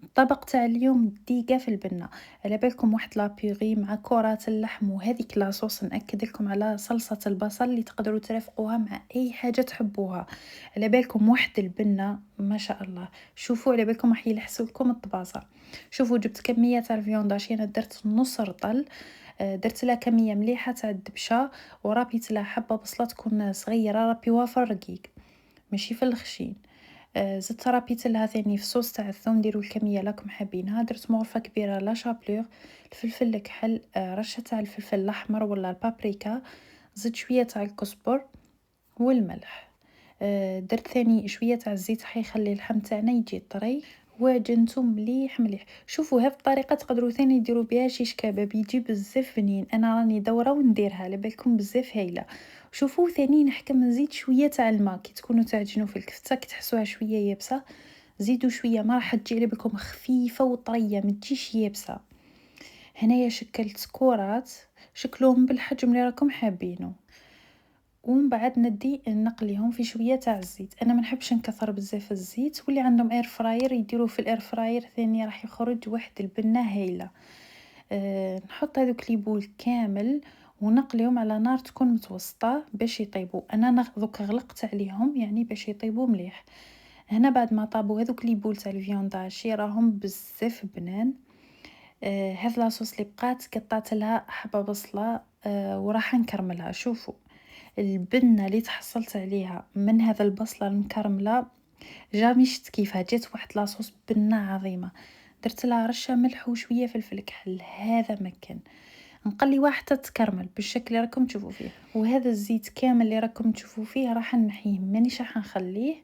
الطبق تاع اليوم ديقة في البنة. على بالكم واحد لابيغي مع كرات اللحم وهذيك لاصوص، نأكد لكم على صلصة البصل اللي تقدروا ترافقوها مع اي حاجة تحبوها. على بالكم واحد البنة ما شاء الله. شوفوا على بالكم راح يلحسوا لكم الطبازة. شوفوا جبت كمية تاع الفيونداشي، انا درت نص رطل، درت لها كمية مليحة تاع الدبشة، ورابيت لها حبة بصلة تكون صغيرة، رابيوها في الرقيق ماشي في الخشين. زدت رابيت لها ثاني في صوص تاع الثوم، ديروا الكميه راكم حابينها. درت مغرفه كبيره لا شابلور، الفلفل الكحل، رشه تاع الفلفل الاحمر ولا البابريكا، زدت شويه تاع الكزبر والملح. درت ثاني شويه تاع الزيت حي يخلي اللحم تاعنا يجي طري، وعجنته مليح مليح. شوفوا هذه الطريقه تقدروا ثاني ديروا بها شيش كباب، يجي بزاف بنين. انا راني دوره ونديرها على بالكم بزاف هايله. شوفوا ثاني نحكم نزيد شويه تاع الماء كي تكونوا تعجنوا في الكفته، كي تحسوها شويه يابسه زيدوا شويه ما راح تجي على بالكم خفيفه وطريه ما تجيش يابسه. هنايا شكلت كرات شكلهم بالحجم اللي راكم حابينه، ومن بعد ندي نقليهم في شويه تاع الزيت. انا ما نحبش نكثر بزاف الزيت، واللي عندهم اير فراير يديروا في الاير فراير ثاني راح يخرج واحد البنه هايله. نحط هذوك لي بول كامل ونقليهم على نار تكون متوسطه باش يطيبوا. انا دوك غلقت عليهم يعني باش يطيبوا مليح. هنا بعد ما طابوا هذوك لي بول تاع الفيونداشي راهم بزاف بنان. هذا لاصوص اللي بقات قطعت لها حبه بصله، وراح نكرملها. شوفوا البنه اللي تحصلت عليها من هذا البصله المكرمله جامي شت كيفها، جات واحد لاصوص بنه عظيمه. درت لها رشه ملح وشويه فلفل كحل، هذا مكن نقلي حتى تكرمل بالشكل اللي راكم تشوفوا فيه. وهذا الزيت كامل اللي راكم تشوفوا فيه راح نحيه، مانيش راح نخليه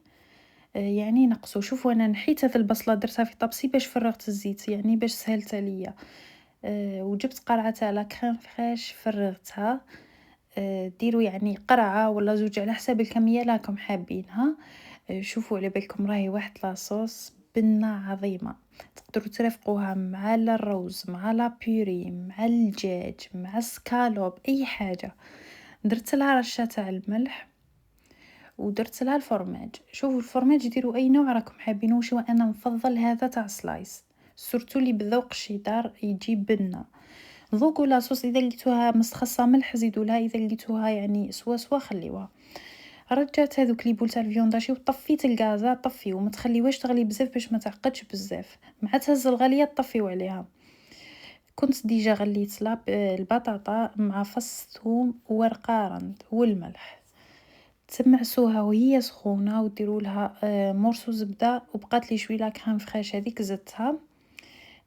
يعني نقصو. شوفوا انا نحيت هذه البصله درتها في طبسي باش فرغت الزيت، يعني باش سهلت عليا. وجبت قرعه تاع لا كريم فريش فرغتها. ديروا يعني قرعه ولا زوج على حساب الكميه اللي راكم حابينها. شوفوا على بالكم راهي واحد لاصوص بنه عظيمه، تقدروا ترافقوها مع الروز مع لا بيوري مع الدجاج مع السكالوب اي حاجه. درت لها رشه تاع الملح ودرت لها الفرماج. شوفوا الفرماج ديروا اي نوع راكم حابينه، وشو انا نفضل هذا تاع سلايس سورتو اللي بذوق الشيدار يجي بنه. ذوقوا لاصوص اذا لقيتوها مستخصه ملح زيدوا لها، اذا لقيتوها يعني سوا خليوها. رجعت هذوك لي بول تاع الفيونداشي وطفيت الغازه، طفيو ما تخليوهاش تغلي بزاف باش ما تعقدش بزاف، مع تهز الغليه طفيو عليها. كنت ديجا غليت البطاطا مع فص ثوم ورقارند والملح، تمعسوها وهي سخونه وديروا لها مرسو زبده، وبقات لي شويه لا كريم فريش هذيك زدتها.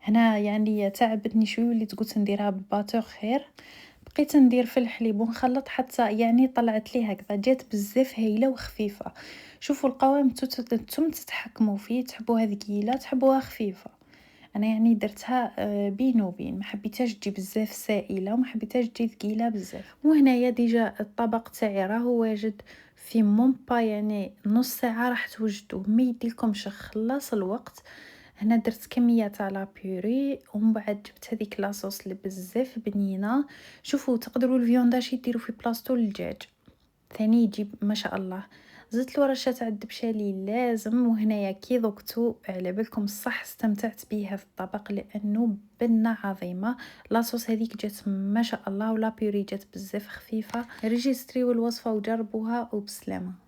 هنا يعني تعبتني شويه وليت قلت نديرها بالباتور خير. بقيت ندير في الحليب ونخلط حتى يعني طلعت لي هكذا، جات بزاف هايله وخفيفه. شوفوا القوام نتوما تتحكموا فيه، تحبوها ثقيله تحبوها خفيفه. انا يعني درتها بين وبين، ما حبيتهاش تجي بزاف سائله وما حبيتهاش تجي ثقيله بزاف. وهنايا ديجا الطبق تاعي راهو واجد في مونبا، يعني نص ساعه راح توجدوه، ما يديلكمش خلاص الوقت. هنا درت كميه تاع لا بيوري، ومن بعد جبت هذيك لاصوص اللي بزاف بنينه. شوفوا تقدروا الفيونداشي ديروا في بلاصتو الدجاج ثاني يجيب ما شاء الله. زدت له رشه تاع الدبشه لي لازم. وهنايا كي ذقتو على بالكم صح استمتعت بيه في الطبق لانه بنه عظيمه. لاصوص هذيك جات ما شاء الله، ولا بيوري جات بزاف خفيفه. ريجستريو الوصفه وجربوها وبسلامه.